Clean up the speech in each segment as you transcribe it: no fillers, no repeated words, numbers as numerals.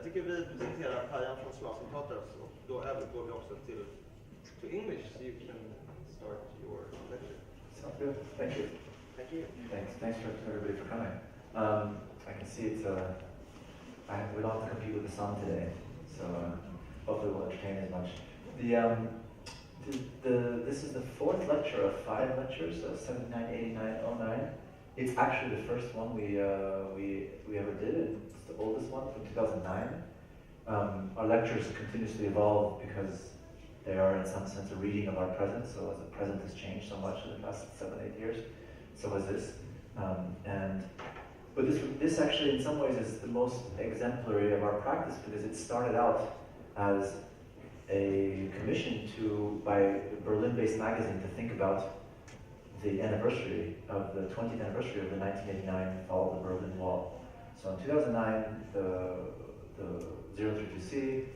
Jag tycker vi presenterar Payan från Slav och Tatars och då övergår vi också till to English, so you can start your lecture. Sounds good. Thank you. Thank you. Thanks for everybody for coming. I can see it's we don't have to compete with the sun today, so hopefully we'll entertain as much. This is the fourth lecture of 5 lectures, 79, 89, 09. It's actually the first one we ever did, and it's the oldest one from 2009. Our lectures continuously evolve because they are in some sense a reading of our present, so as the present has changed so much in the past 7, 8 years, so has this. But this actually in some ways is the most exemplary of our practice because it started out as a commission by a Berlin-based magazine to think about the anniversary of the 20th anniversary of the 1989 fall of the Berlin Wall. So in 2009, the 032C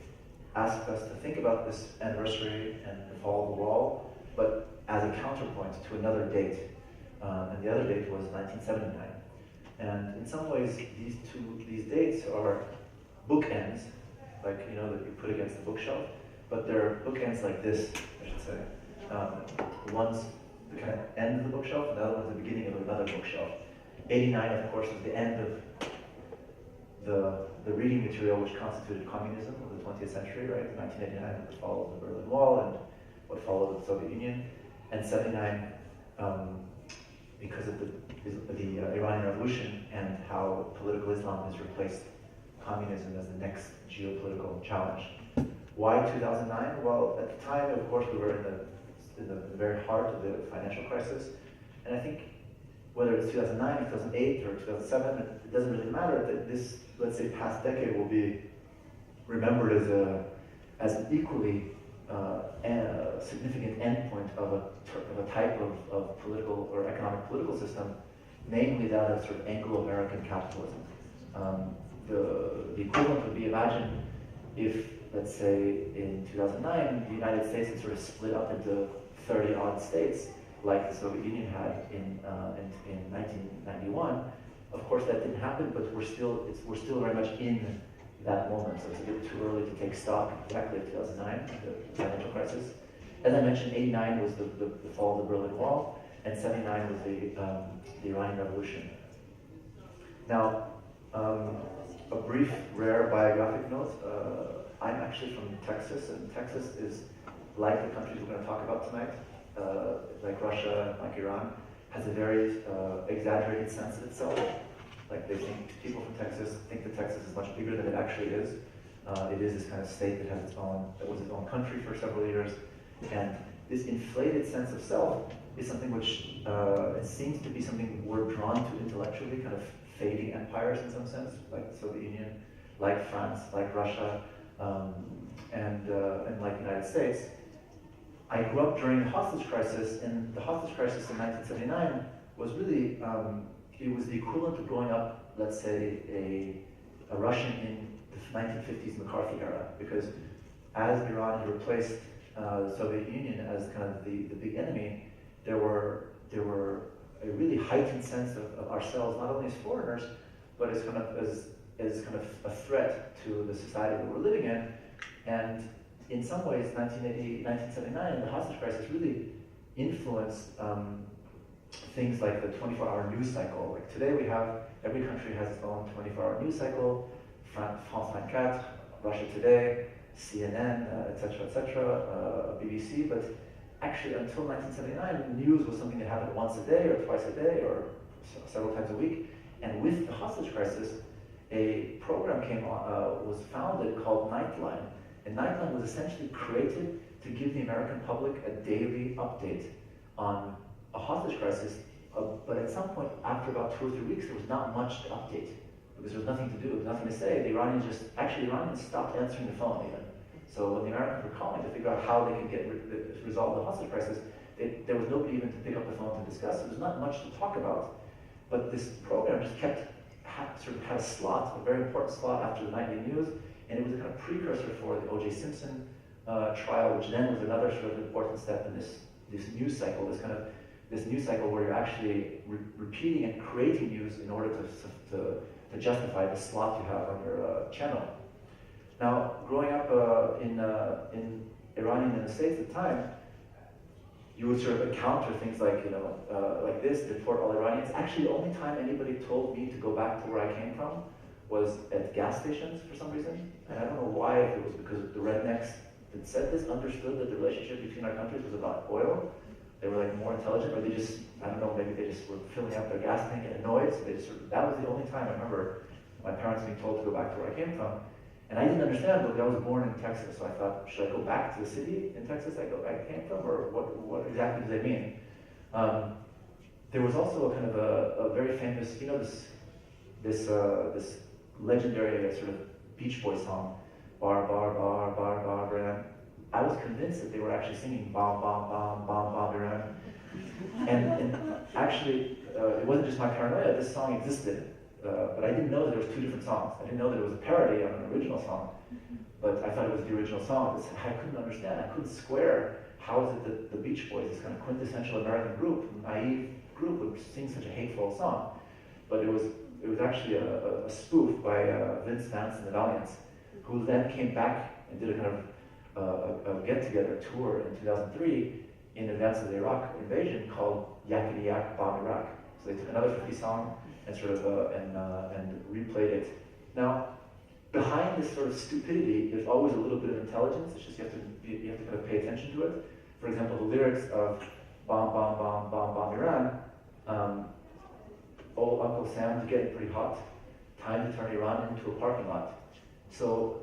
asked us to think about this anniversary and the fall of the wall, but as a counterpoint to another date. And the other date was 1979. And in some ways, these dates are bookends, like that you put against the bookshelf, but they're bookends like this, I should say. One's the kind of end of the bookshelf, and the other one's the beginning of another bookshelf. 89, of course, was the end of the reading material which constituted communism of the 20th century, right? 1989 with the fall of the Berlin Wall and what followed with the Soviet Union, and 79 because of the Iranian Revolution and how political Islam has replaced communism as the next geopolitical challenge. Why 2009? Well, at the time, of course, we were in the very heart of the financial crisis, and I think whether it's 2009, 2008, or 2007, it doesn't really matter. That this, let's say, past decade will be remembered as an equally significant endpoint of a type of political or economic political system, namely that of sort of Anglo-American capitalism. The equivalent would be, imagine if, let's say, in 2009, the United States had sort of split up into 30-odd states, like the Soviet Union had in 1991. Of course, that didn't happen, but we're still very much in that moment, so it's a bit too early to take stock exactly of 2009, the financial crisis. As I mentioned, 89 was the fall of the Berlin Wall, and 79 was the Iranian Revolution. Now, a brief, rare biographic note. I'm actually from Texas, and Texas is, like the countries we're going to talk about tonight, like Russia, like Iran, has a very exaggerated sense of itself. Like people from Texas think that Texas is much bigger than it actually is. It is this kind of state that was its own country for several years. And this inflated sense of self is something which it seems to be something we're drawn to intellectually, kind of fading empires in some sense, like the Soviet Union, like France, like Russia, and like the United States. I grew up during the hostage crisis, and the hostage crisis in 1979 was really, it was the equivalent of growing up, let's say, a Russian in the 1950s McCarthy era, because as Iran had replaced the Soviet Union as kind of the big enemy, there were a really heightened sense of ourselves, not only as foreigners, but as kind of a threat to the society that we're living in. And in some ways, 1979, the hostage crisis really influenced things like the 24-hour news cycle. Like today every country has its own 24-hour news cycle, France 24, Russia Today, CNN, etc., BBC, but actually until 1979, news was something that happened once a day or twice a day or several times a week. And with the hostage crisis, a program was founded called Nightline. And Nightline was essentially created to give the American public a daily update on a hostage crisis. But at some point, after about 2 or 3 weeks, there was not much to update because there was nothing to do, nothing to say. The Iranians stopped answering the phone even. So when the Americans were calling to figure out how they could resolve the hostage crisis, there was nobody even to pick up the phone to discuss. There was not much to talk about. But this program just had a slot, a very important slot after the nightly news, and it was a kind of precursor for the O.J. Simpson trial, which then was another sort of important step in this news cycle, this news cycle where you're actually repeating and creating news in order to justify the slot you have on your channel. Now, growing up in Iran and in the States at the time, you would sort of encounter things like, like this, deport all Iranians. Actually, the only time anybody told me to go back to where I came from was at gas stations for some reason. And I don't know why, if it was because the rednecks that said this understood that the relationship between our countries was about oil. They were like more intelligent, or they just, I don't know, maybe they just were filling up their gas tank and annoyed, so they just sort of, that was the only time I remember my parents being told to go back to where I came from. And I didn't understand, but I was born in Texas, so I thought, should I go back to the city in Texas I came from, or what exactly does that mean? There was also a kind of a very famous, this legendary sort of Beach Boy song, bar, bar, bar, bar, bar, Iran. I was convinced that they were actually singing bam, bam, bam, bam, bam, Iran. And actually, it wasn't just my paranoia, this song existed. But I didn't know that there was two different songs. I didn't know that it was a parody of an original song. But I thought it was the original song. I couldn't understand. I couldn't square how is it that the Beach Boys, this kind of quintessential American group, naive group, would sing such a hateful song. But it was actually a spoof by Vince Vance and the Valiants, who then came back and did a kind of a get-together tour in 2003 in advance of the Iraq invasion called Yakety Yak Bomb Iraq. So they took another 50 song and sort of and replayed it. Now, behind this sort of stupidity, there's always a little bit of intelligence. It's just you have to kind of pay attention to it. For example, the lyrics of "Bomb, Bomb, Bomb, Bomb, Bomb Iran," "Old Uncle Sam's getting pretty hot. Time to turn Iran into a parking lot." So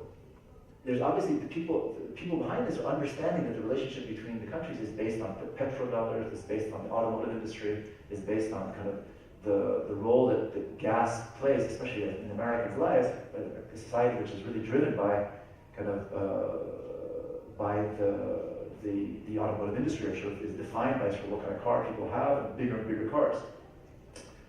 there's obviously the people behind this are understanding that the relationship between the countries is based on petrodollars, is based on the automotive industry, is based on kind of the role that gas plays, especially in Americans' lives, a society which is really driven by kind of by the automotive industry, which is defined by sort of what kind of car people have, and bigger cars.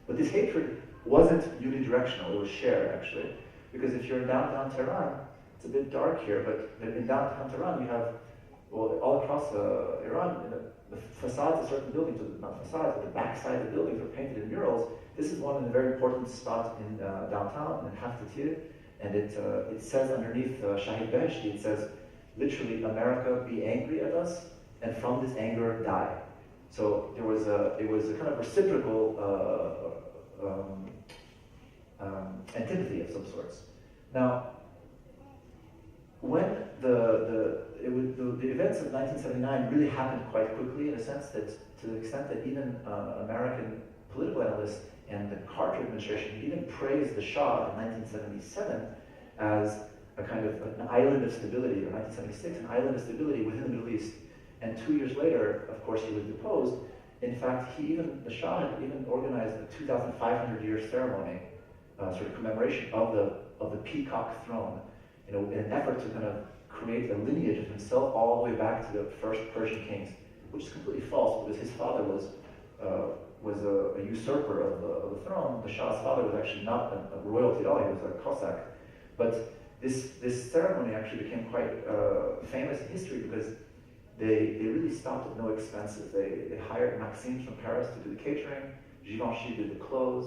But this hatred wasn't unidirectional; it was shared actually, because if you're in downtown Tehran, it's a bit dark here, but in downtown Tehran you have, well, all across Iran, the facades of certain buildings, not facades, but the back side of the buildings are painted in murals. This is one of the very important spots in downtown, in Haftatir, and it says underneath Shahid Beheshti, it says, literally, America, be angry at us, and from this anger, die. So it was a kind of reciprocal antipathy of some sorts. Now, when the events of 1979 really happened quite quickly, in a sense that, to the extent that even American political analysts and the Carter administration even praised the Shah in 1977 as a kind of an island of stability, or 1976, an island of stability within the Middle East. And 2 years later, of course, he was deposed. In fact, the Shah had even organized a 2,500-year ceremony, sort of commemoration of the peacock throne, in an effort to kind of create a lineage of himself all the way back to the first Persian kings, which is completely false because his father was a usurper of the throne. The Shah's father was actually not a royalty at all; he was a Cossack. But this ceremony actually became quite famous in history because they really stopped at no expenses. They hired Maxime from Paris to do the catering. Givenchy did the clothes.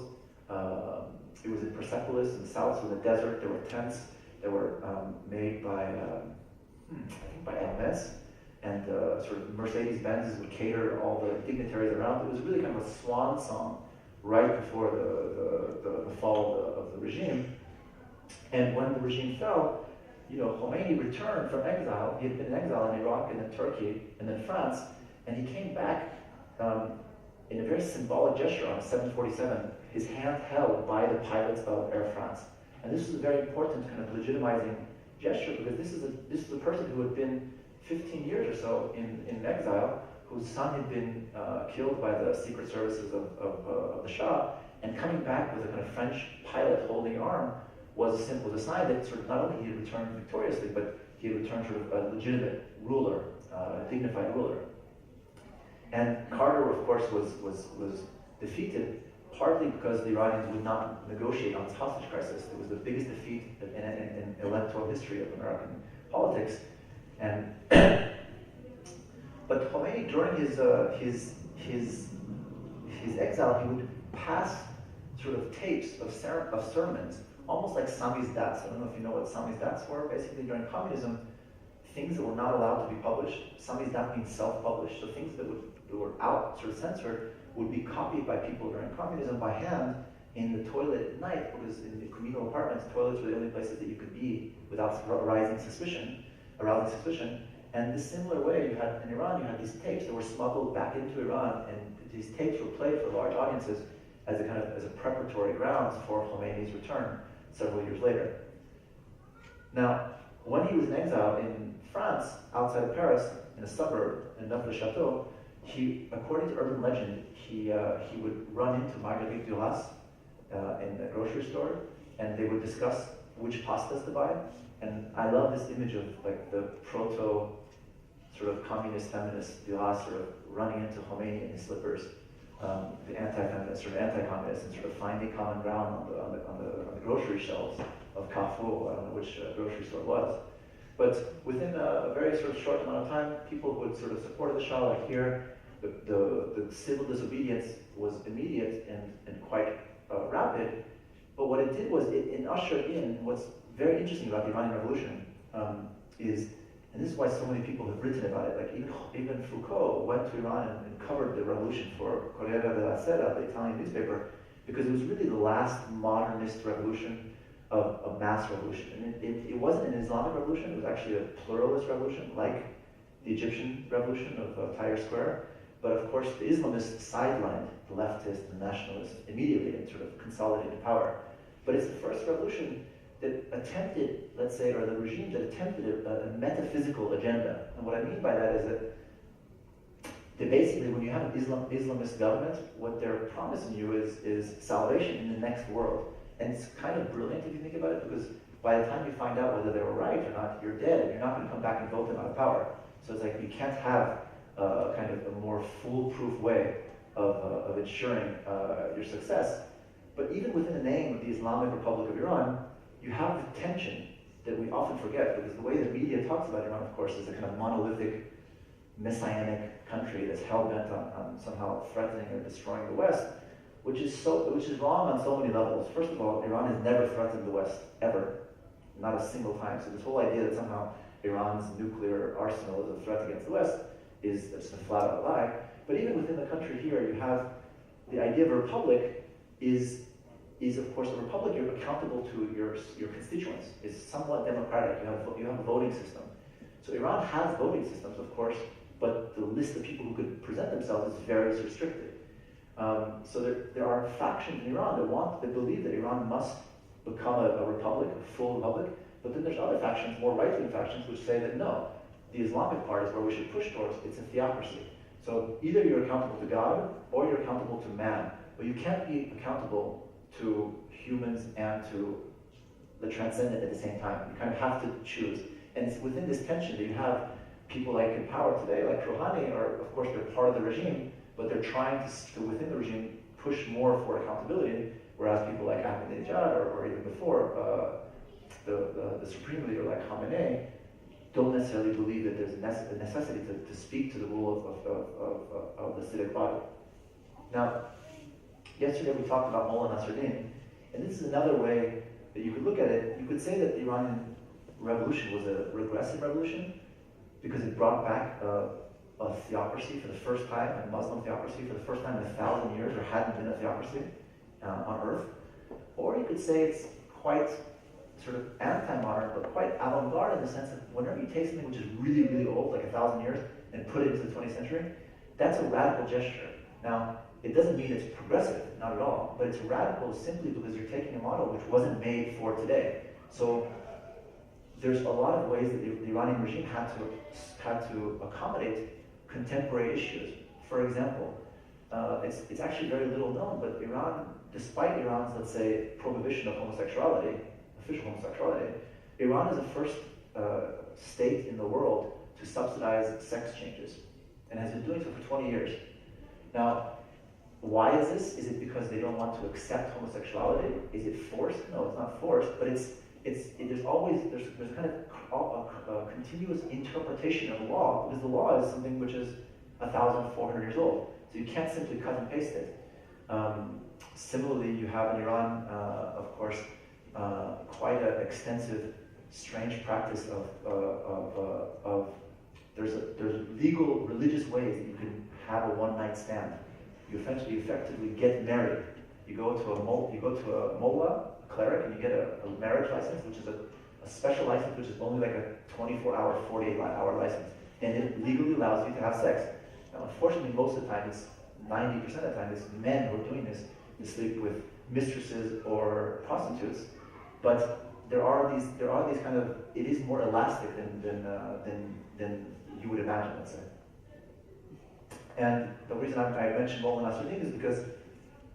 It was in Persepolis in the south, so in the desert. There were tents that were made by, I think by Hermes, and sort of Mercedes-Benz would cater all the dignitaries around. It was really kind of a swan song right before the fall of the regime. And when the regime fell, Khomeini returned from exile. He had been in exile in Iraq and then Turkey and then France, and he came back in a very symbolic gesture on a 747, his hand held by the pilots of Air France. And this was a very important kind of legitimizing gesture because this is a person who had been 15 years or so in exile, whose son had been killed by the secret services of the Shah, and coming back with a kind of French pilot holding an arm was a sign that sort of not only he had returned victoriously, but he had returned sort of a legitimate ruler, a dignified ruler. And Carter, of course, was defeated partly because the Iranians would not negotiate on this hostage crisis. It was the biggest defeat in electoral history of American politics. And but Khomeini, during his exile, he would pass sort of tapes of sermons almost like samizdat. I don't know if you know what samizdats were. Basically, during communism, things that were not allowed to be published, samizdat means self-published, so things that were out, sort of censored, would be copied by people during communism by hand in the toilet at night, because in the communal apartments, toilets were the only places that you could be without arousing suspicion. And the similar way, you had in Iran, you had these tapes that were smuggled back into Iran, and these tapes were played for large audiences as a preparatory grounds for Khomeini's return several years later. Now, when he was in exile in France, outside of Paris, in a suburb in Neuf-le-Château, according to urban legend, he would run into Marguerite Duras in a grocery store, and they would discuss which pastas to buy. And I love this image of like the proto sort of communist feminist Duras sort of running into Khomeini in his slippers, the anti-feminist or anti-communist, and sort of finding common ground on the grocery shelves of Carrefour. I don't know which grocery store it was. But within a very sort of short amount of time, people who had sort of supported the Shah, like here, the civil disobedience was immediate and quite rapid. But what it did was it ushered in what's very interesting about the Iranian Revolution is, and this is why so many people have written about it, like even Foucault went to Iran and covered the revolution for Corriere della Sera, the Italian newspaper, because it was really the last modernist revolution of a mass revolution. And it wasn't an Islamic revolution, it was actually a pluralist revolution, like the Egyptian revolution of Tahrir Square. But of course, the Islamists sidelined the leftists and the nationalists immediately and sort of consolidated power. But it's the first revolution that attempted, let's say, or the regime that attempted a metaphysical agenda. And what I mean by that is that basically, when you have an Islamist government, what they're promising you is salvation in the next world. And it's kind of brilliant if you think about it, because by the time you find out whether they were right or not, you're dead, and you're not going to come back and vote them out of power. So it's like you can't have kind of a more foolproof way of ensuring your success. But even within the name of the Islamic Republic of Iran, you have the tension that we often forget, because the way the media talks about Iran, of course, is a kind of monolithic, messianic country that's hell-bent on somehow threatening or destroying the West, which is wrong on so many levels. First of all, Iran has never threatened the West, ever. Not a single time. So this whole idea that somehow Iran's nuclear arsenal is a threat against the West is just a flat-out lie. But even within the country here, you have the idea of a republic is of course a republic. You're accountable to your constituents. It's somewhat democratic. You have a voting system. So Iran has voting systems, of course, but the list of people who could present themselves is very restricted. So there are factions in Iran that believe that Iran must become a republic, a full republic. But then there's other factions, more right-wing factions, which say that no, the Islamic part is where we should push towards. It's a theocracy. So either you're accountable to God or you're accountable to man. But you can't be accountable to humans and to the transcendent at the same time. You kind of have to choose. And it's within this tension that you have people like in power today, like Rouhani, or of course they're part of the regime, but they're trying to within the regime, push more for accountability, whereas people like Ahmadinejad or even before, the supreme leader like Khamenei, don't necessarily believe that there's a necessity to speak to the rule of the civic body. Now, yesterday we talked about Mullah Nasruddin, and this is another way that you could look at it. You could say that the Iranian Revolution was a regressive revolution because it brought back a theocracy for the first time, a Muslim theocracy for the first time in 1,000 years. There hadn't been a theocracy on earth. Or you could say it's quite sort of anti-modern, but quite avant-garde in the sense that whenever you take something which is really, really old, like 1,000 years, and put it into the 20th century, that's a radical gesture. Now, it doesn't mean it's progressive, not at all, but it's radical simply because you're taking a model which wasn't made for today. So there's a lot of ways that the Iranian regime had to accommodate contemporary issues. For example, it's actually very little known, but Iran, despite Iran's, let's say, prohibition of homosexuality, official homosexuality, Iran is the first state in the world to subsidize sex changes, and has been doing so for 20 years. Now, why is this? Is it because they don't want to accept homosexuality? Is it forced? No, it's not forced, but there's kind of a continuous interpretation of the law, because the law is something which is 1,400 years old, so you can't simply cut and paste it. Similarly, you have in Iran, of course, quite an extensive, strange practice of there's legal religious ways that you can have a one-night stand. You effectively get married. You go to a mullah, a cleric, and you get a marriage license, which is a special license, which is only like a 24-hour, 48-hour license, and it legally allows you to have sex. Now, unfortunately, most of the time, it's 90% of the time, it's men who are doing this. They sleep with mistresses or prostitutes, but there are these kind of, it is more elastic than you would imagine, let's say. And the reason I mentioned Mollah Nasruddin is because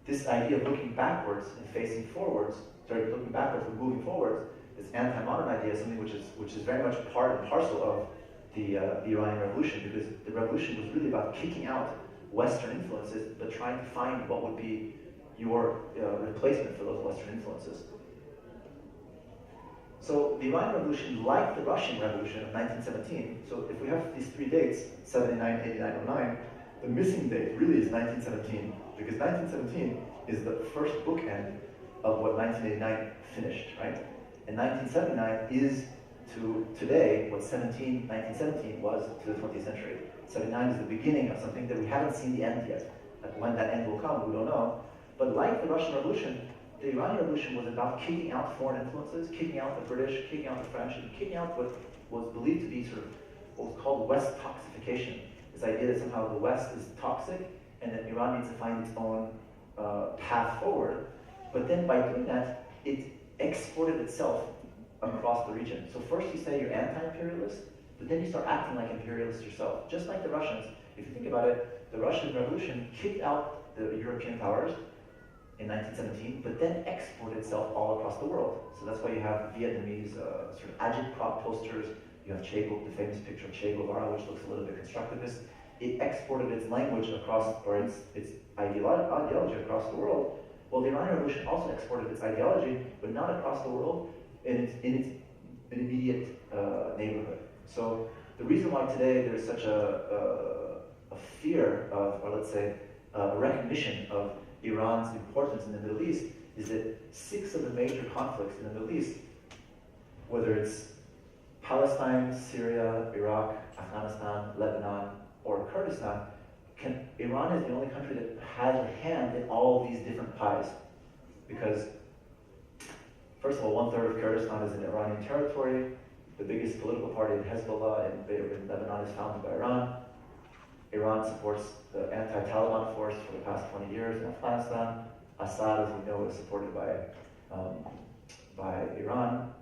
this idea of looking backwards and facing forwards, looking backwards and moving forwards, this anti-modern idea is something which is very much part and parcel of the Iranian Revolution, because the revolution was really about kicking out Western influences, but trying to find what would be your replacement for those Western influences. So the Iranian Revolution, like the Russian Revolution of 1917, so if we have these three dates, 79, 89, 09, the missing date really is 1917, because 1917 is the first bookend of what 1989 finished, right? And 1979 is to today what 1917 was to the 20th century. 79 is the beginning of something that we haven't seen the end yet. When that end will come, we don't know. But like the Russian Revolution, the Iranian Revolution was about kicking out foreign influences, kicking out the British, kicking out the French, and kicking out what was believed to be sort of what was called West toxification. This idea that somehow the West is toxic and that Iran needs to find its own path forward. But then by doing that, it exported itself across the region. So first you say you're anti-imperialist, but then you start acting like imperialists yourself. Just like the Russians. If you think about it, the Russian Revolution kicked out the European powers in 1917, but then exported itself all across the world. So that's why you have Vietnamese sort of agitprop posters. You have Che, the famous picture of Che Guevara, which looks a little bit constructivist. It exported its language across, or its ideology across the world. Well, the Iranian Revolution also exported its ideology, but not across the world, in its immediate neighborhood. So the reason why today there's such a fear of, or let's say, a recognition of Iran's importance in the Middle East is that 6 of the major conflicts in the Middle East, whether it's Palestine, Syria, Iraq, Afghanistan, Lebanon, or Kurdistan, Iran is the only country that has a hand in all these different pies. Because, first of all, 1/3 of Kurdistan is in Iranian territory. The biggest political party, Hezbollah, in Lebanon is founded by Iran. Iran supports the anti-Taliban force for the past 20 years in Afghanistan. Assad, as we know, is supported by Iran.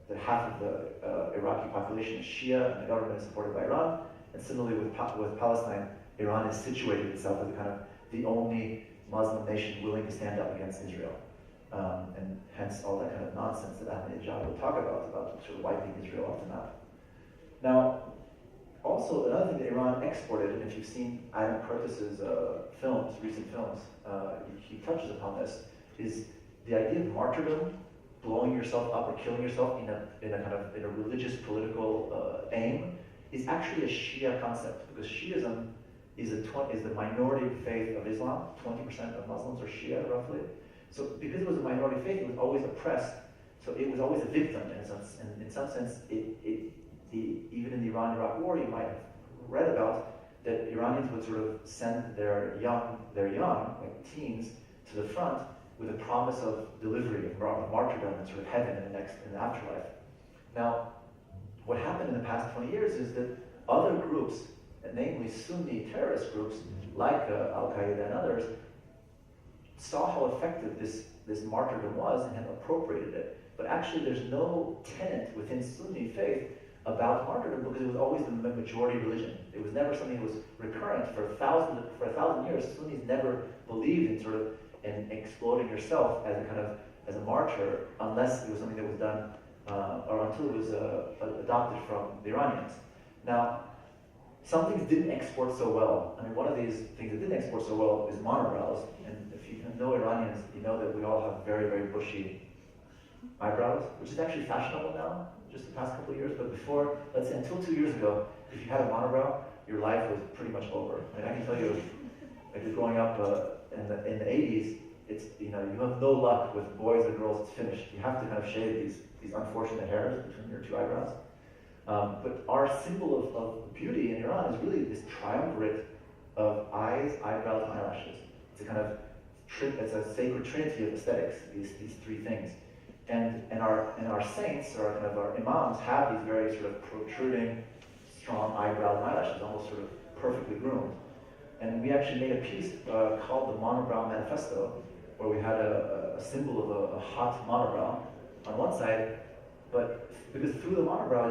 The half of the Iraqi population is Shia, and the government is supported by Iran. And similarly with Palestine, Iran has situated itself as kind of the only Muslim nation willing to stand up against Israel. And hence all that kind of nonsense that Ahmadinejad will talk about sort of wiping Israel off the map. Now, also another thing that Iran exported, and if you've seen Adam Curtis's recent films, he touches upon this, is the idea of martyrdom, blowing yourself up or killing yourself in a religious political aim, is actually a Shia concept, because Shiism is the minority faith of Islam. 20% of Muslims are Shia, roughly. So because it was a minority faith, it was always oppressed. So it was always a victim in a sense. And in some sense, even in the Iran-Iraq war, you might have read about that Iranians would sort of send their young, like teens, to the front with a promise of delivery, of martyrdom, and sort of heaven in the afterlife. Now, what happened in the past 20 years is that other groups, namely Sunni terrorist groups like Al-Qaeda and others, saw how effective this martyrdom was and have appropriated it. But actually there's no tenet within Sunni faith about martyrdom, because it was always the majority religion. It was never something that was recurrent for a thousand years. Sunnis never believed in sort of in exploding yourself as a martyr, unless it was something that was done or until it was adopted from the Iranians. Now, some things didn't export so well. I mean, one of these things that didn't export so well is monobrows. And if you know Iranians, you know that we all have very, very bushy eyebrows, which is actually fashionable now, just the past couple of years. But before, let's say until 2 years ago, if you had a monobrow, your life was pretty much over. I mean, I can tell you, like growing up in the 80s, it's, you have no luck with boys or girls, it's finished. You have to kind of shave these unfortunate hairs between your two eyebrows. But our symbol of beauty in Iran is really this triumvirate of eyes, eyebrows, and eyelashes. It's a kind of it's a sacred trinity of aesthetics, these three things. And our saints, or kind of our imams, have these very sort of protruding, strong eyebrows and eyelashes, almost sort of perfectly groomed. And we actually made a piece called the Monobrow Manifesto, where we had a symbol of a hot monobrow on one side, but because through the monobrow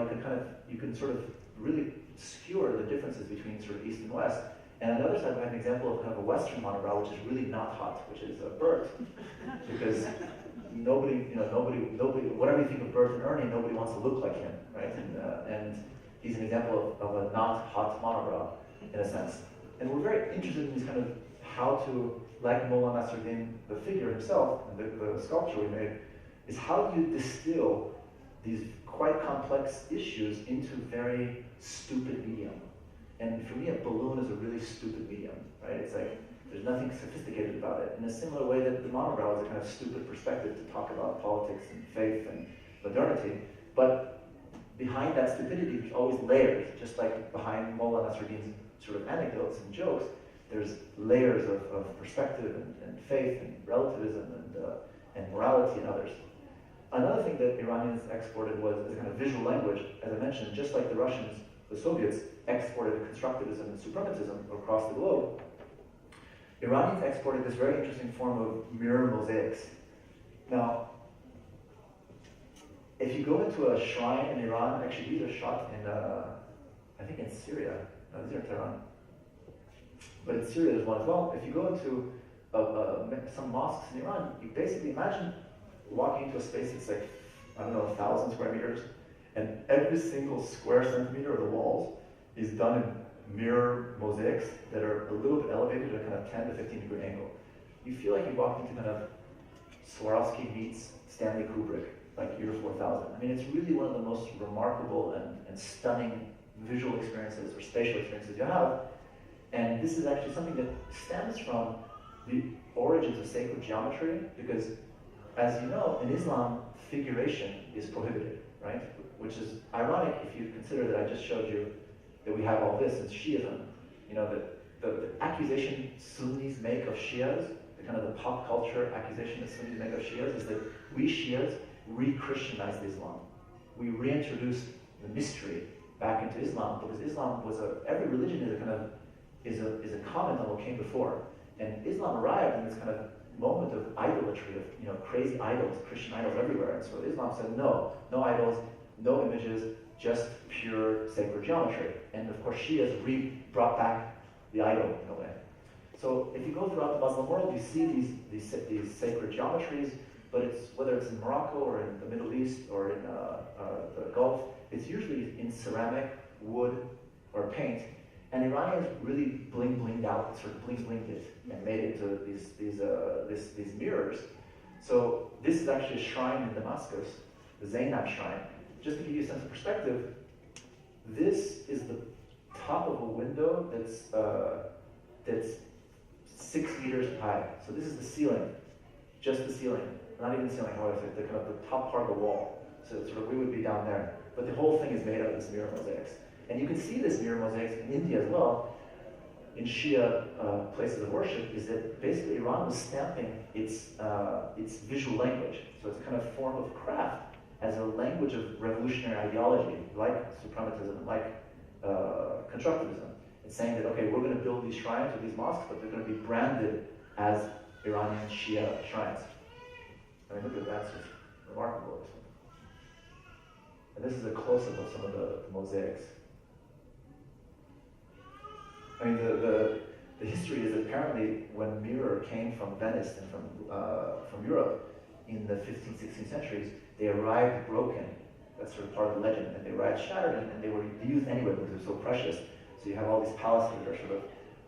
you can sort of really skewer the differences between sort of east and west. And on the other side, we have an example of kind of a Western monobrow, which is really not hot, which is Bert, because nobody, whatever you think of Bert and Ernie, nobody wants to look like him, right? And he's an example of a not hot monobrow, in a sense. And we're very interested in these kind of how to, like Mullah Nasruddin, the figure himself, and the sculpture we made, is how do you distill these quite complex issues into very stupid medium. And for me, a balloon is a really stupid medium, right? It's like, there's nothing sophisticated about it. In a similar way that the monobrow is a kind of stupid perspective to talk about politics and faith and modernity. But behind that stupidity, there's always layers, just like behind Mullah Nasruddin's sort of anecdotes and jokes, there's layers of perspective and faith and relativism and morality and others. Another thing that Iranians exported was a kind of visual language. As I mentioned, just like the Russians, the Soviets exported constructivism and suprematism across the globe, Iranians exported this very interesting form of mirror mosaics. Now, if you go into a shrine in Iran, actually these are shot in, I think in Syria. No, these are Tehran. But in Syria there's one as well. If you go into some mosques in Iran, you basically imagine walking into a space that's like, I don't know, 1,000 square meters, and every single square centimeter of the walls is done in mirror mosaics that are a little bit elevated at a kind of 10 to 15 degree angle. You feel like you walked into kind of Swarovski meets Stanley Kubrick, like year 4000. I mean, it's really one of the most remarkable and stunning visual experiences or spatial experiences you have. And this is actually something that stems from the origins of sacred geometry, because as you know, in Islam, figuration is prohibited, right? Which is ironic if you consider that I just showed you that we have all this in Shiism. You know, the accusation Sunnis make of Shias, the kind of the pop culture accusation that Sunnis make of Shias, is that we Shias re-Christianized Islam. We reintroduced the mystery back into Islam, because Islam was every religion is a kind of is a comment on what came before. And Islam arrived in this kind of moment of idolatry, of crazy idols, Christian idols everywhere. And so Islam said, no idols, no images, just pure sacred geometry. And of course, Shias brought back the idol in a way. So if you go throughout the Muslim world, you see these sacred geometries, but whether it's in Morocco or in the Middle East or in the Gulf, it's usually in ceramic, wood, or paint. And Iranians really blinged out, sort of blinged it, and made it into these mirrors. So this is actually a shrine in Damascus, the Zainab shrine. Just to give you a sense of perspective, this is the top of a window that's 6 meters high. So this is the ceiling, just the ceiling, not even the ceiling, however, the kind of the top part of the wall. So sort of we would be down there, but the whole thing is made out of this mirror mosaics. And you can see this mirror mosaics in India as well, in Shia places of worship, is that basically Iran was stamping its visual language. So it's a kind of form of craft as a language of revolutionary ideology, like suprematism, like constructivism. It's saying that, okay, we're going to build these shrines or these mosques, but they're going to be branded as Iranian Shia shrines. I mean, look at that, it's just remarkable. And this is a close-up of some of the mosaics. I mean, the history is apparently when mirror came from Venice and from Europe in the 15th, 16th centuries, they arrived broken. That's sort of part of the legend. And they arrived shattered, and they were used anyway because they're so precious. So you have all these palaces that are sort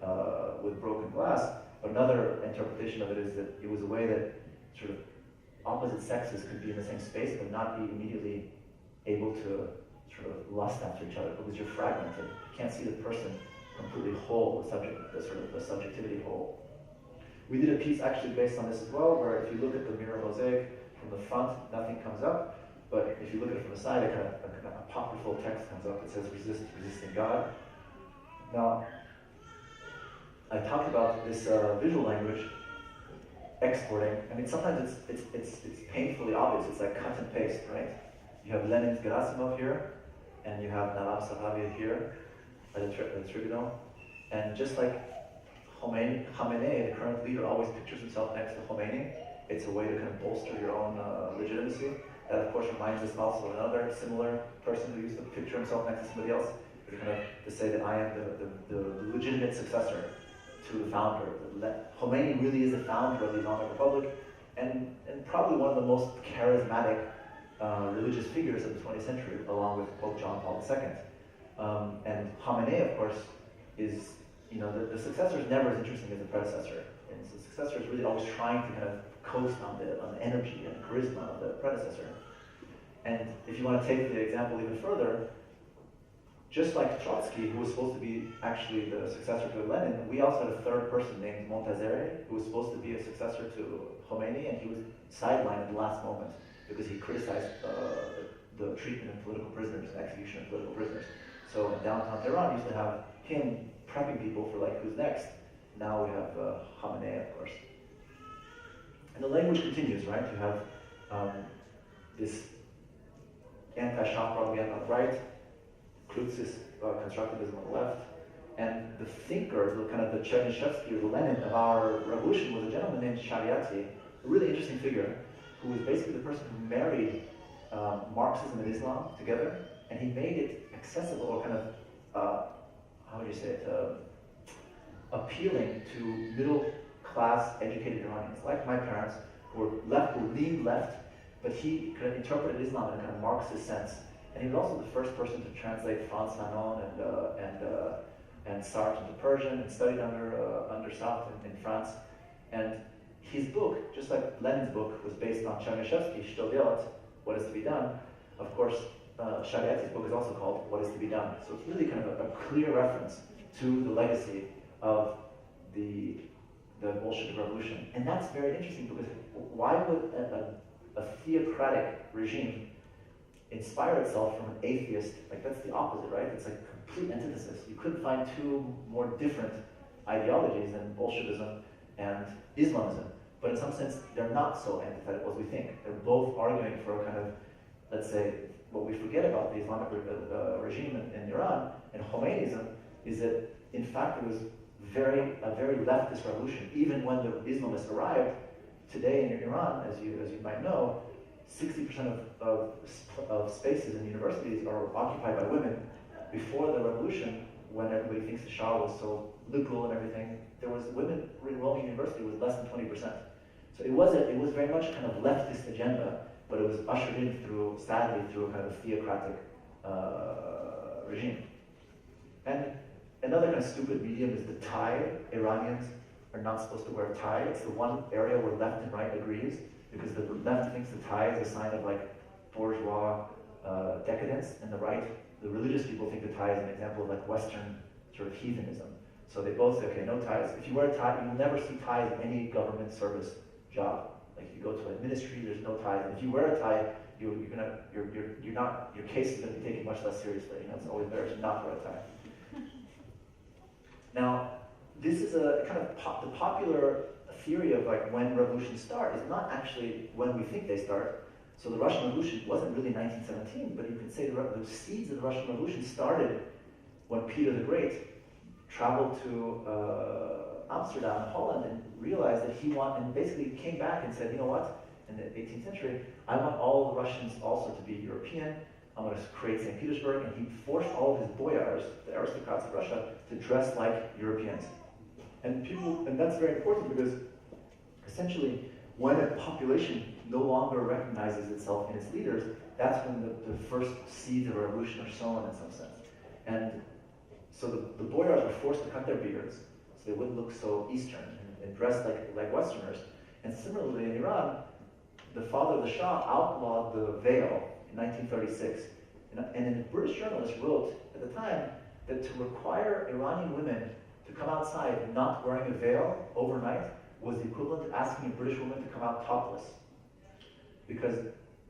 of with broken glass. Another interpretation of it is that it was a way that sort of opposite sexes could be in the same space but not be immediately able to sort of lust after each other because you're fragmented. You can't see the person completely whole, the subjectivity whole. We did a piece actually based on this as well, where if you look at the mirror mosaic from the front, nothing comes up. But if you look at it from the side, a kind of apocryphal text comes up that says resisting God. Now, I talked about this visual language exporting. I mean, sometimes it's painfully obvious. It's like cut and paste, right? You have Lenin's Gerasimov here, and you have Nalab Sahavi here at the tribunal. And just like Khamenei, the current leader, always pictures himself next to Khomeini, it's a way to kind of bolster your own legitimacy. That, of course, reminds us also of another similar person who used to picture himself next to somebody else, to say that I am the legitimate successor to the founder. Khomeini really is the founder of the Islamic Republic, and probably one of the most charismatic religious figures of the 20th century, along with Pope John Paul II. And Khamenei, of course, is, the successor is never as interesting as the predecessor. And so the successor is really always trying to kind of coast on the energy and charisma of the predecessor. And if you want to take the example even further, just like Trotsky, who was supposed to be actually the successor to Lenin, we also had a third person named Montazeri, who was supposed to be a successor to Khomeini, and he was sidelined at the last moment because he criticized the treatment of political prisoners and execution of political prisoners. So in downtown Tehran, used to have him prepping people for like who's next. Now we have Khamenei, of course. And the language continues, right? You have this anti-Shah propaganda on the right, Kulturhuset constructivism on the left, and the thinker, the kind of the Chernyshevsky or the Lenin of our revolution was a gentleman named Shariati, a really interesting figure, who was basically the person who married Marxism and Islam together, and he made it accessible, or kind of, how would you say it, appealing to middle-class educated Iranians, like my parents, who leaned left, but he kind of interpreted Islam in a kind of Marxist sense. And he was also the first person to translate Frantz Fanon and Sartre into Persian, and studied under Sartre in France. And his book, just like Lenin's book, was based on Chernyshevsky, Что делать, What is to be done. Of course, Shariati's book is also called What is to be done. So it's really kind of a clear reference to the legacy of the Bolshevik Revolution. And that's very interesting, because why would a theocratic regime inspire itself from an atheist? Like, that's the opposite, right? It's like complete antithesis. You couldn't find two more different ideologies than Bolshevism and Islamism. But in some sense, they're not so antithetical as we think. They're both arguing for a kind of, let's say, what we forget about the Islamic regime in Iran and Khomeinism is that, in fact, it was a very leftist revolution. Even when the Islamists arrived, today in Iran, as you might know, 60% of spaces in universities are occupied by women. Before the revolution, when everybody thinks the Shah was so liberal and everything, there was women enrolling in university was less than 20%. So it was very much a kind of leftist agenda, but it was ushered in sadly through a kind of theocratic regime. And another kind of stupid medium is the tie. Iranians are not supposed to wear a tie. It's the one area where left and right agrees, because the left thinks the tie is a sign of like bourgeois decadence, and the right, the religious people, think the tie is an example of like Western sort of heathenism. So they both say, okay, no ties. If you wear a tie, you will never see ties in any government service job. Like you go to a ministry, there's no ties. And if you wear a tie, your case is going to be taken much less seriously. It's always better to not wear a tie. Now, this is a kind of the popular theory of like when revolutions start is not actually when we think they start. So the Russian Revolution wasn't really 1917, but you could say the seeds of the Russian Revolution started when Peter the Great traveled to Amsterdam, Holland, and realized that and basically came back and said, you know what, in the 18th century, I want all the Russians also to be European. I'm going to create St. Petersburg, and he forced all of his boyars, the aristocrats of Russia, to dress like Europeans. And that's very important, because essentially, when a population no longer recognizes itself in its leaders, that's when the first seeds of a revolution are sown in some sense. And so the boyars were forced to cut their beards, so they wouldn't look so Eastern and dress like Westerners. And similarly in Iran, the father of the Shah outlawed the veil in 1936. And a British journalist wrote at the time that to require Iranian women to come outside not wearing a veil overnight was the equivalent of asking a British woman to come out topless. Because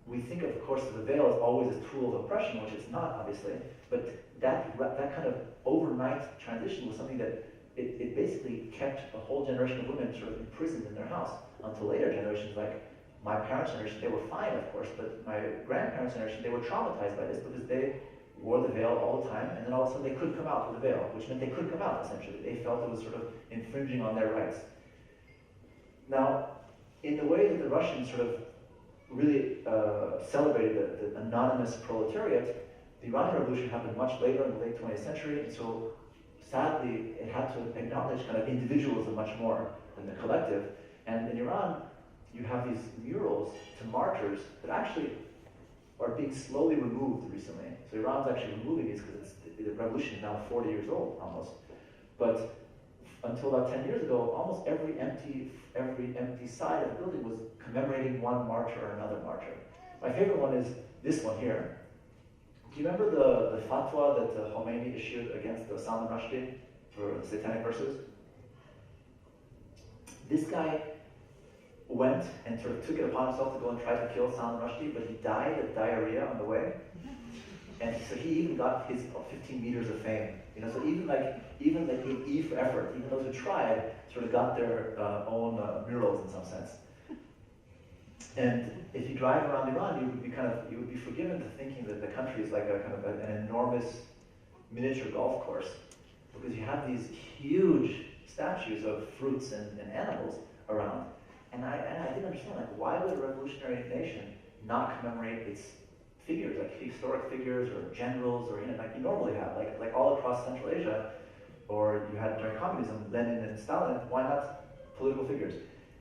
we think, of course, of the veil as always a tool of oppression, which it's not, obviously, but that kind of overnight transition was something that it basically kept a whole generation of women sort of imprisoned in their house until later generations, like my parents' generation, they were fine, of course, but my grandparents' generation, they were traumatized by this because they wore the veil all the time, and then all of a sudden they couldn't come out with the veil, which meant they couldn't come out, essentially. They felt it was sort of infringing on their rights. Now, in the way that the Russians sort of really celebrated the anonymous proletariat, the Iranian Revolution happened much later in the late 20th century, and so sadly it had to acknowledge kind of individualism much more than the collective. And in Iran, you have these murals to martyrs that actually are being slowly removed recently. So Iran's actually removing these because the revolution is now 40 years old almost. But until about 10 years ago, almost every empty side of the building was commemorating one martyr or another martyr. My favorite one is this one here. Do you remember the fatwa that Khomeini issued against the Solidarnosc for the satanic verses? This guy went and sort of took it upon himself to go and try to kill Solidarnosc, but he died of diarrhea on the way. And so he even got his 15 meters of fame. You know, so even in E for effort, even those who tried sort of got their own murals in some sense. And if you drive around Iran, you would be forgiven to thinking that the country is like a kind of an enormous miniature golf course, because you have these huge statues of fruits and animals around. And I didn't understand, like, why would a revolutionary nation not commemorate its figures, like historic figures or generals, or like you normally have, like all across Central Asia, or you had during communism, Lenin and Stalin. Why not political figures?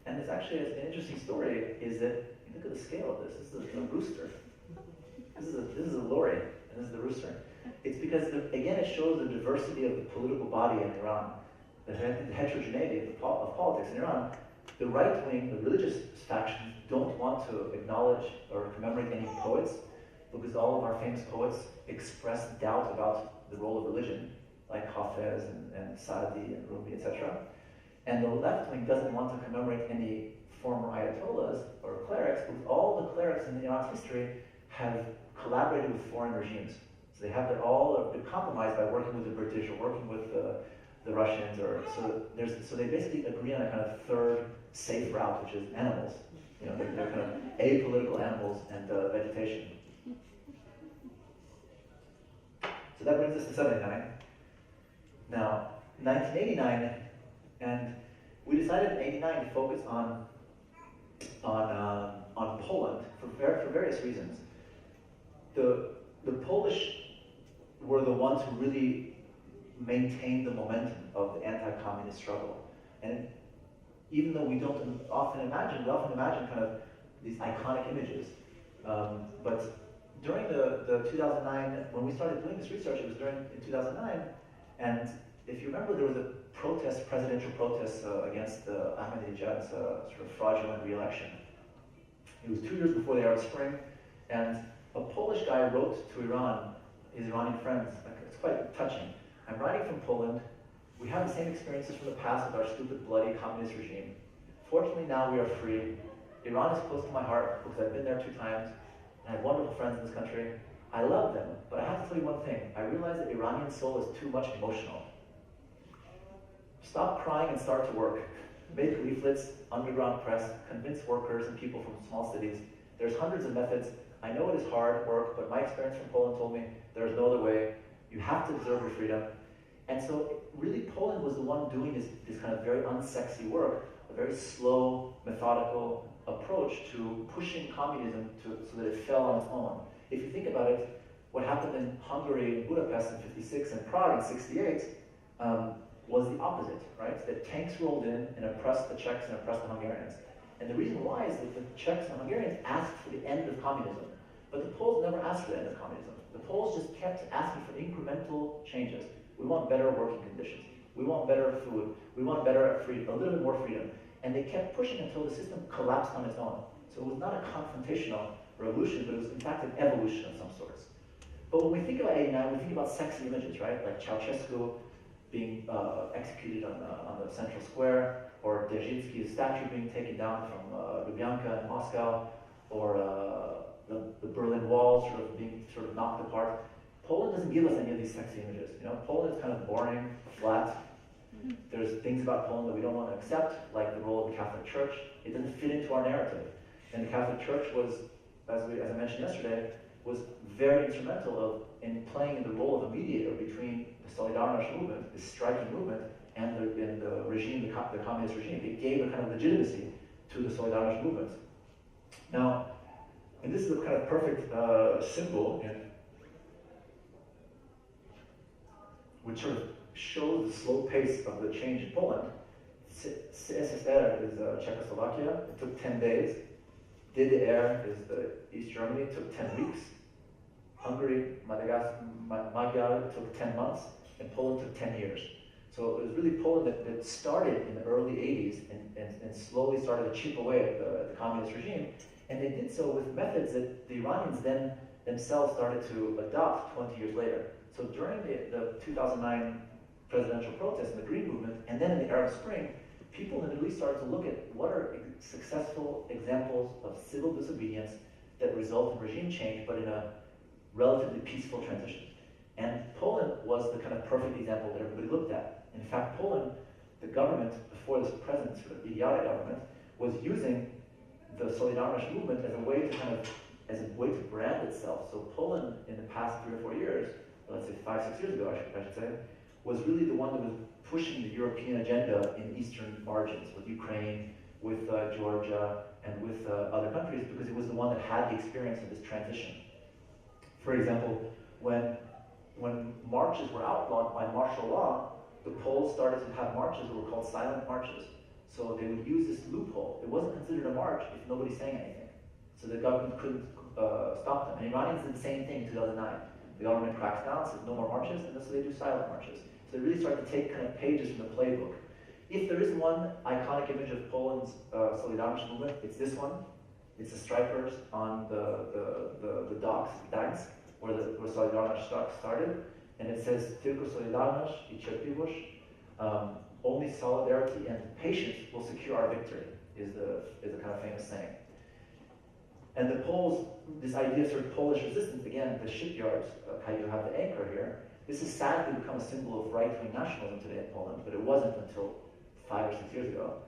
And it's actually an interesting story. Is that look at the scale of this. This is a rooster. This is a lorry, and this is the rooster. It's because again, it shows the diversity of the political body in Iran, the heterogeneity of politics in Iran. The right wing, the religious factions, don't want to acknowledge or commemorate any poets, because all of our famous poets expressed doubt about the role of religion, like Hafez and Sadi and Rumi, etc. And the left wing doesn't want to commemorate any former ayatollahs or clerics, because all the clerics in Iran's history have collaborated with foreign regimes. So they have all been compromised by working with the British or working with the Russians, so they basically agree on a kind of third safe route, which is animals. You know, they're kind of apolitical animals and vegetation. So that brings us to 79. Now, 1989, and we decided in 89 to focus on Poland for various reasons. The Polish were the ones who really maintained the momentum of the anti-communist struggle. And even though we don't often imagine, kind of these iconic images. But during the 2009, when we started doing this research, it was in 2009, and if you remember, there was a presidential protest against Ahmadinejad's sort of fraudulent re-election. It was 2 years before the Arab Spring, and a Polish guy wrote to Iran, his Iranian friends. It's quite touching. I'm writing from Poland. We have the same experiences from the past with our stupid, bloody communist regime. Fortunately, now we are free. Iran is close to my heart because I've been there 2 times, and I have wonderful friends in this country. I love them, but I have to tell you one thing. I realize that Iranian soul is too much emotional. Stop crying and start to work. Make leaflets, underground press, convince workers and people from small cities. There's hundreds of methods. I know it is hard work, but my experience from Poland told me there's no other way. You have to deserve your freedom. And so really Poland was the one doing this kind of very unsexy work, a very slow, methodical approach to pushing communism so that it fell on its own. If you think about it, what happened in Hungary and Budapest in '56 and Prague in '68 was the opposite, right? The tanks rolled in and oppressed the Czechs and oppressed the Hungarians. And the reason why is that the Czechs and Hungarians asked for the end of communism, but the Poles never asked for the end of communism. The Poles just kept asking for incremental changes. We want better working conditions. We want better food. We want better freedom, a little bit more freedom. And they kept pushing until the system collapsed on its own. So it was not a confrontational revolution, but it was in fact an evolution of some sorts. But when we think about 89, we think about sexy images, right? Like Ceausescu being executed on the central square, or Dzerzhinsky's statue being taken down from Lubyanka in Moscow, or the Berlin Wall being knocked apart. Poland doesn't give us any of these sexy images. Poland is kind of boring, flat. There's things about Poland that we don't want to accept, like the role of the Catholic Church. It doesn't fit into our narrative. And the Catholic Church was, as I mentioned yesterday, was very instrumental in playing the role of a mediator between the Solidarnosc movement, this striking movement, and the regime, the communist regime. It gave a kind of legitimacy to the Solidarnosc movement. Now, and this is a kind of perfect symbol, which sort of shows the slow pace of the change in Poland. CSSR is Czechoslovakia. It took 10 days. DDR is East Germany. It took 10 weeks. Hungary, Magyar took 10 months, and Poland took 10 years. So it was really Poland that started in the early 80s and slowly started to chip away at the communist regime. And they did so with methods that the Iranians then themselves started to adopt 20 years later. So during the 2009 presidential protests and the Green Movement, and then in the Arab Spring, people in the Middle East started to look at what are successful examples of civil disobedience that result in regime change, but in a relatively peaceful transition. And Poland was the kind of perfect example that everybody looked at. In fact, Poland, the government, before this present sort of idiotic government, was using the Solidarnosc movement as a way to brand itself. So Poland, in the past 3 or 4 years, let's say 5, 6 years ago, I should say, was really the one that was pushing the European agenda in eastern margins, with Ukraine, with Georgia, and with other countries, because it was the one that had the experience of this transition. For example, when marches were outlawed by martial law, the Poles started to have marches that were called silent marches. So they would use this loophole. It wasn't considered a march if nobody sang anything. So the government couldn't stop them. And Iranians did the same thing in 2009. The government cracks down, says no more marches, and so they do silent marches. So they really start to take kind of pages from the playbook. If there is one iconic image of Poland's Solidarnosc movement, it's this one. It's the stripers on the docks, Gdańsk, where Solidarnosc started. And it says, Tylko Solidarność I cierpliwość, only solidarity and patience will secure our victory, is a kind of famous saying. And the Poles, this idea of sort of Polish resistance, again, the shipyards, how you have the anchor here, this has sadly become a symbol of right-wing nationalism today in Poland, but it wasn't until 5 or 6 years ago.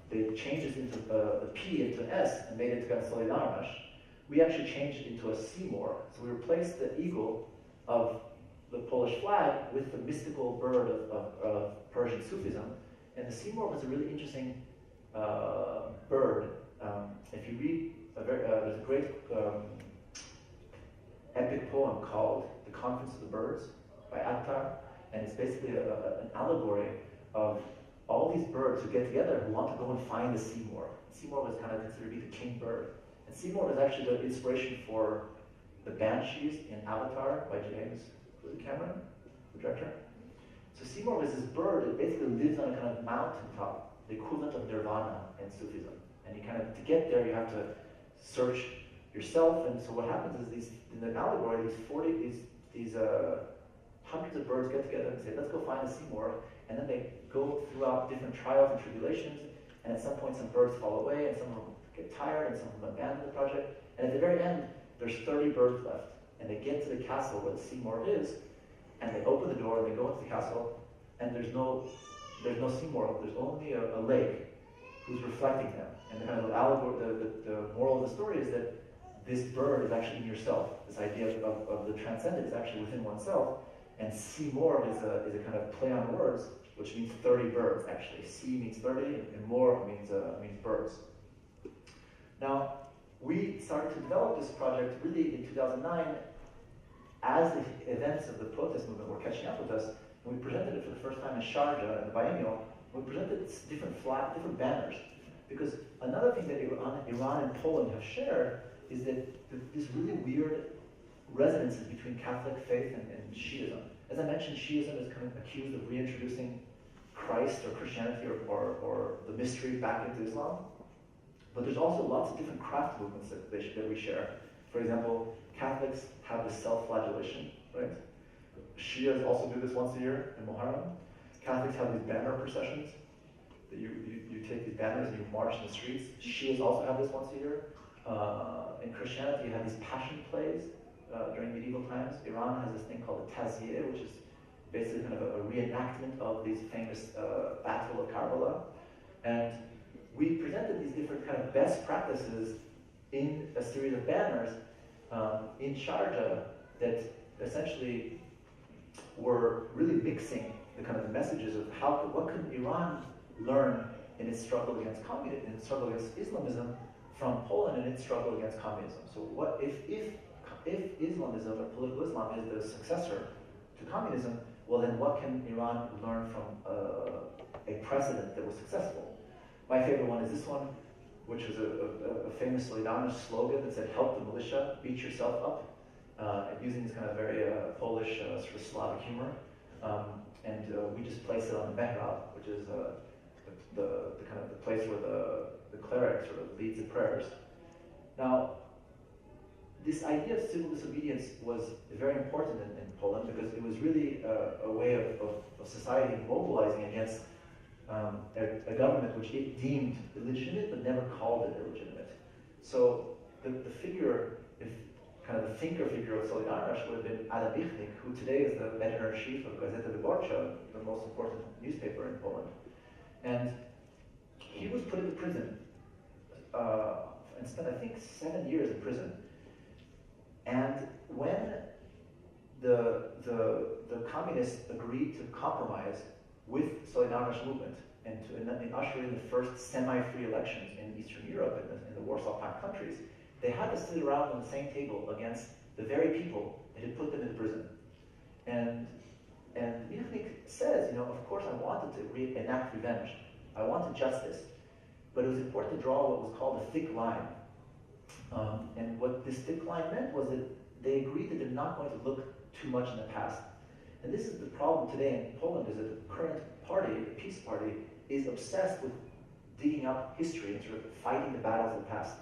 They changed this into the P into an S and made it to Solidarność. We actually changed it into a Seymour. So we replaced the eagle of the Polish flag with the mystical bird of Persian Sufism. And the Seymour was a really interesting bird. If you read, there's a great epic poem called The Conference of the Birds by Tatars, and it's basically an allegory of all these birds who get together who want to go and find the Seymour. Seymour was kind of considered to be the king bird. And Seymour was actually the inspiration for the Banshees in Avatar by James Cameron, the director. So Seymour was this bird that basically lives on a kind of mountaintop, the equivalent of nirvana in Sufism. And you kind of, to get there, you have to search yourself. And so what happens is in the allegory, these hundreds of birds get together and say, let's go find the Seymour. And then they go throughout different trials and tribulations. And at some point, some birds fall away, and some of them get tired, and some of them abandon the project. And at the very end, there's 30 birds left. And they get to the castle where the Seymour is, and they open the door, and they go into the castle, and there's no Seymour. There's only a lake who's reflecting them. And the kind of allegory, the moral of the story is that this bird is actually in yourself. This idea of the transcendent is actually within oneself. And Seymour is a kind of play on words, which means 30 birds, actually. Sea means 30, and more means birds. Now, we started to develop this project really in 2009 as the events of the protest movement were catching up with us. And we presented it for the first time in Sharjah at the biannual. We presented different banners. Because another thing that Iran and Poland have shared is that this really weird resonances between Catholic faith and Shi'ism. As I mentioned, Shi'ism is kind of accused of reintroducing Christ or Christianity or the mystery back into Islam. But there's also lots of different craft movements that we share. For example, Catholics have the self-flagellation, right? Shias also do this once a year in Muharram. Catholics have these banner processions. That you take these banners and you march in the streets. Shias also have this once a year. In Christianity, you have these passion plays during medieval times. Iran has this thing called the Tazieh, which is basically kind of a reenactment of these famous Battle of Karbala. And we presented these different kind of best practices in a series of banners in Sharjah that essentially were really mixing the kind of messages of what can Iran learn in its struggle against communism, in its struggle against Islamism, from Poland in its struggle against communism. So what if Islamism or political Islam is the successor to communism, well then what can Iran learn from a precedent that was successful? My favorite one is this one, which was a famous Solidarnosc slogan that said, "Help the militia, beat yourself up," using this kind of very Polish sort of Slavic humor. And we just placed it on the mihrab, which is the kind of the place where the cleric sort of leads the prayers. Now, this idea of civil disobedience was very important in Poland because it was really a way of society mobilizing against a government which it deemed illegitimate but never called it illegitimate. So the figure, kind of the thinker figure of Solidarnosc would have been Adam Michnik, who today is the editor-in-chief of Gazeta Wyborcza, the most important newspaper in Poland. And he was put into prison and spent, I think, 7 years in prison. And when the communists agreed to compromise with Solidarnosc movement and to usher in the first semi-free elections in Eastern Europe, in the Warsaw Pact countries, they had to sit around on the same table against the very people that had put them into prison. And Michnik says, of course I wanted to enact revenge. I wanted justice. But it was important to draw what was called a thick line. And what this thick line meant was that they agreed that they're not going to look too much in the past. And this is the problem today in Poland, is that the current party, the Peace Party, is obsessed with digging up history and sort of fighting the battles of the past.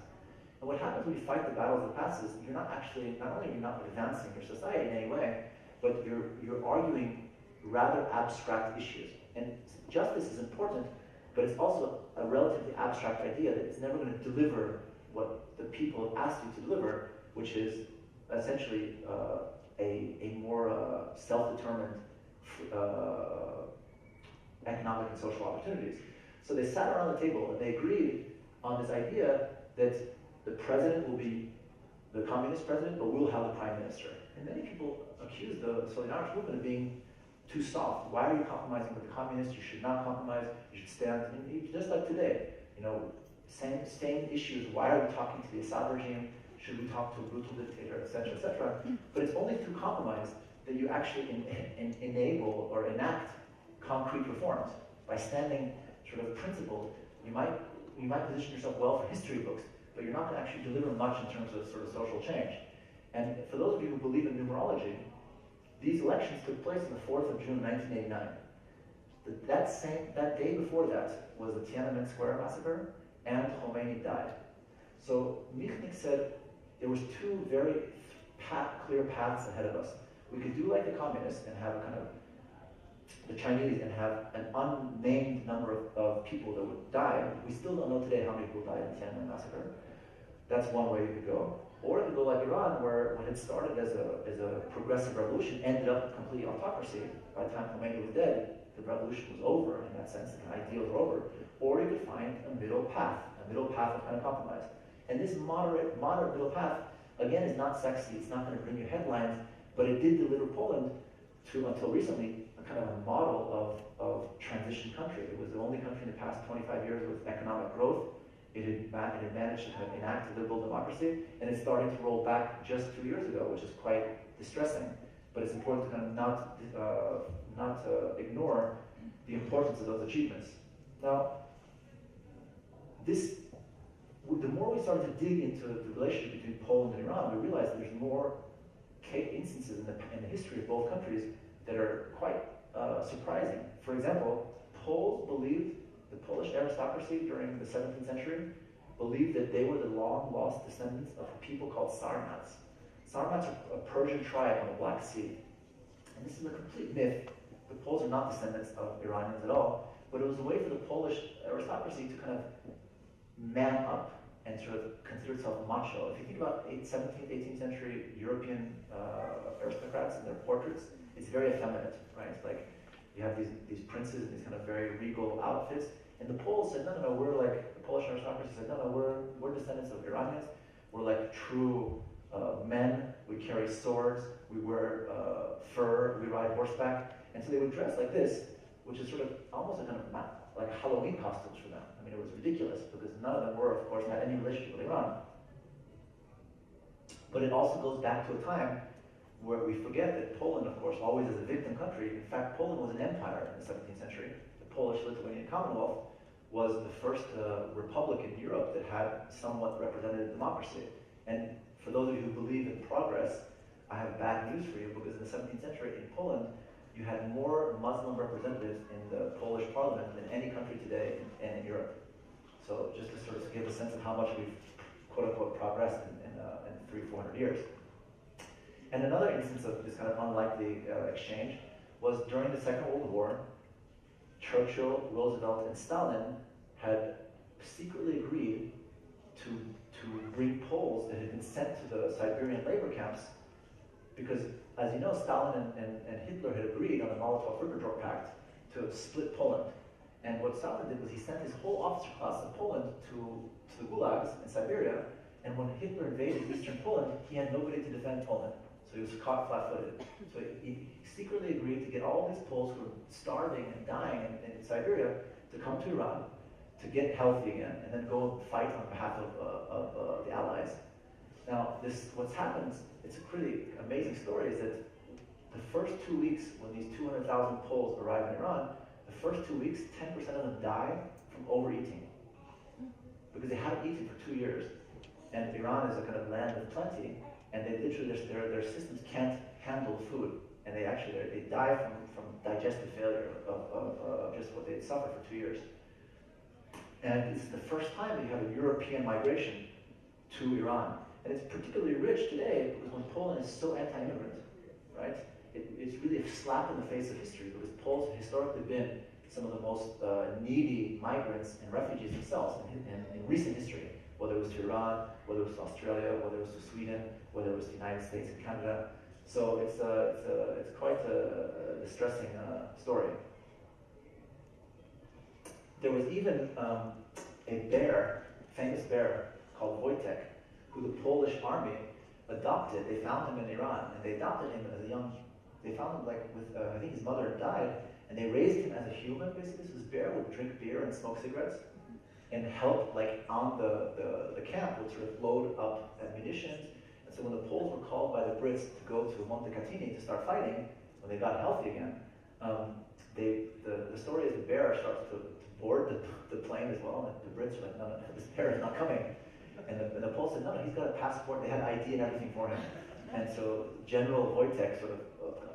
And what happens when you fight the battles of the past is you're not actually, not only are you not advancing your society in any way, but you're arguing rather abstract issues. And justice is important, but it's also a relatively abstract idea that it's never going to deliver what the people have asked you to deliver, which is essentially a more self-determined economic and social opportunities. So they sat around the table and they agreed on this idea that the president will be the communist president, but we'll have the prime minister. And many people accuse the Solidarnosc movement of being too soft. Why are you compromising with the communists? You should not compromise. You should stand, just like today. Same issues. Why are we talking to the Assad regime? Should we talk to a brutal dictator, etc., etc.? But it's only through compromise that you actually enable or enact concrete reforms. By standing sort of principled, you might position yourself well for history books, but you're not going to actually deliver much in terms of sort of social change. And for those of you who believe in numerology, these elections took place on the 4th of June, 1989. That day before that was the Tiananmen Square massacre, and Khomeini died. So Michnik said there was two very clear paths ahead of us. We could do like the communists and have kind of the Chinese and have an unnamed number of people that would die. We still don't know today how many people died in the Tiananmen massacre. That's one way you could go. Or you could go like Iran, where what had started as a progressive revolution ended up complete autocracy. By the time Khomeini was dead, the revolution was over in that sense, the ideals were over. Or you could find a middle path of kind of compromise. And this moderate middle path, again, is not sexy, it's not going to bring you headlines, but it did deliver Poland to, until recently, a kind of a model of transition country. It was the only country in the past 25 years with economic growth. It had managed to kind of enact liberal democracy, and it's starting to roll back just 2 years ago, which is quite distressing. But it's important to kind of not ignore the importance of those achievements. Now, the more we started to dig into the relationship between Poland and Iran, we realized that there's more instances in the history of both countries that are quite surprising. For example, Poles believed, the Polish aristocracy during the 17th century believed that they were the long-lost descendants of a people called Sarmats. Sarmats are a Persian tribe on the Black Sea. And this is is a complete myth. The Poles are not descendants of Iranians at all, but it was a way for the Polish aristocracy to kind of man up and sort of consider itself macho. If you think about 17th, 18th century European aristocrats and their portraits, it's very effeminate, right? It's like you have these princes in these kind of very regal outfits, and the Poles said, no, we're like, the Polish aristocracy said, no, we're descendants of Iranians, we're like true men, we carry swords, we wear fur, we ride horseback, and so they would dress like this, which is sort of almost a kind of like Halloween costumes for them. I mean, it was ridiculous because none of them were, of course, had any relationship with Iran. But it also goes back to a time where we forget that Poland, of course, always as a victim country. In fact, Poland was an empire in the 17th century. The Polish-Lithuanian Commonwealth was the first republic in Europe that had somewhat representative democracy. And for those of you who believe in progress, I have bad news for you, because in the 17th century in Poland, you had more Muslim representatives in the Polish parliament than any country today in Europe. So just to sort of give a sense of how much we've, quote unquote, progressed in 300-400 years. And another instance of this kind of unlikely exchange was during the Second World War. Churchill, Roosevelt, and Stalin had secretly agreed to bring Poles that had been sent to the Siberian labor camps, because, as you know, Stalin and Hitler had agreed on the Molotov-Ribbentrop Pact to split Poland. And what Stalin did was he sent his whole officer class of Poland to the gulags in Siberia, and when Hitler invaded eastern Poland, he had nobody to defend Poland. So he was caught flat-footed. So he secretly agreed to get all these Poles who were starving and dying in Siberia to come to Iran, to get healthy again, and then go fight on behalf of the Allies. Now, what's happened, it's a pretty amazing story, is that the first 2 weeks when these 200,000 Poles arrive in Iran, the first 2 weeks, 10% of them die from overeating, because they haven't eaten for 2 years. And Iran is a kind of land of plenty, and they literally, their systems can't handle food, and they die from digestive failure of just what they'd suffered for 2 years. And it's the first time that you have a European migration to Iran. And it's particularly rich today because when Poland is so anti-immigrant, right? It's really a slap in the face of history, because Poles have historically been some of the most needy migrants and refugees themselves in recent history, whether it was to Iran, whether it was to Australia, whether it was to Sweden, whether it was to the United States and Canada. So it's quite a distressing story. There was even a famous bear called Wojtek, who the Polish army adopted. They found him in Iran, and they adopted him as a young. They found him I think his mother had died, and they raised him as a human. Basically, so this bear would drink beer and smoke cigarettes, and help on the camp would sort of load up munitions. And so when the Poles were called by the Brits to go to Montecatini to start fighting, when they got healthy again, the story is the bear starts to board the plane as well, and the Brits are like, no, this bear is not coming. And the Poles said, no, he's got a passport, they had ID and everything for him. And so General Wojtek sort of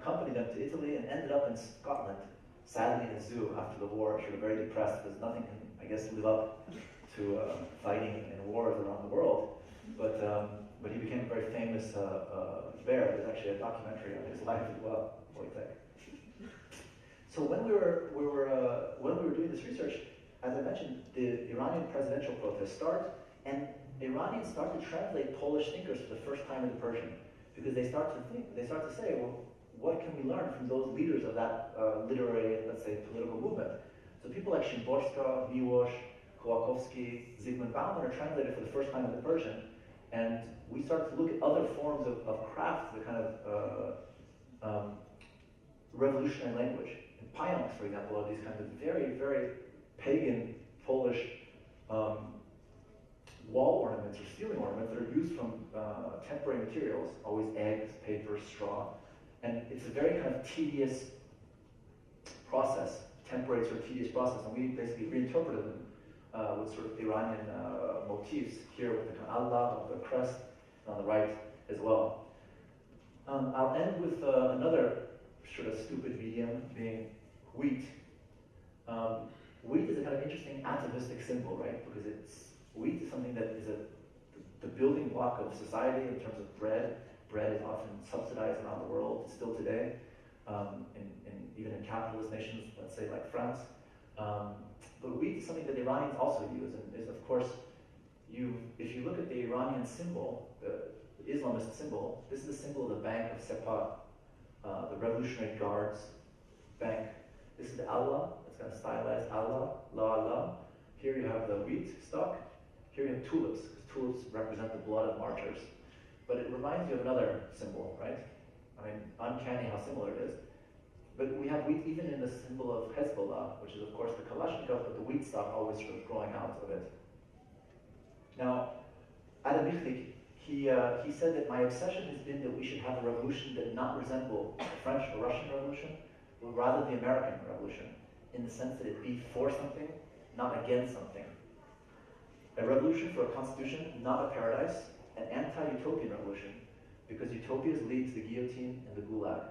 accompanied them to Italy and ended up in Scotland, sadly in a zoo after the war, sort of very depressed, because nothing can, I guess, live up to fighting in wars around the world. But he became a very famous bear. There's actually a documentary on his life as well, Wojtek. So when we were doing this research, as I mentioned, the Iranian presidential protests start, and Iranians start to translate Polish thinkers for the first time into Persian, because they start to say, well, what can we learn from those leaders of that literary, let's say, political movement? So people like Szymborska, Miłosz, Kołakowski, Zygmunt Bauman are translated for the first time into Persian, and we started to look at other forms of craft, the kind of revolutionary language. And pająks, for example, are these kinds of very, very pagan Polish wall ornaments or ceiling ornaments that are used from temporary materials, always eggs, paper, straw. And it's a very kind of tedious process, temporary sort of tedious process, and we basically reinterpreted them with sort of Iranian motifs, here with the kind of Allah of the crest, and on the right as well. I'll end with another sort of stupid medium, being wheat. Wheat is a kind of interesting atavistic symbol, right? Because wheat is something that is the building block of society in terms of bread. Bread is often subsidized around the world still today. even in capitalist nations, let's say like France. But wheat is something that Iranians also use, and is of course, if you look at the Iranian symbol, the Islamist symbol, this is the symbol of the Bank of Sepah, the Revolutionary Guards Bank. This is the Allah, it's kind of stylized Allah, La Allah. Here you have the wheat stalk. Here you have tulips, because tulips represent the blood of martyrs. But it reminds you of another symbol, right? I mean, uncanny how similar it is. But we have wheat even in the symbol of Hezbollah, which is of course the Kalashnikov, but the wheat stalk always sort of growing out of it. Now, Adam Michnik, he said that my obsession has been that we should have a revolution that not resemble the French or Russian Revolution, but rather the American Revolution, in the sense that it be for something, not against something. A revolution for a constitution, not a paradise, an anti-utopian revolution, because utopias lead to the guillotine and the gulag.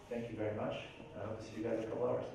Thank you very much. I hope to see you guys in a couple hours.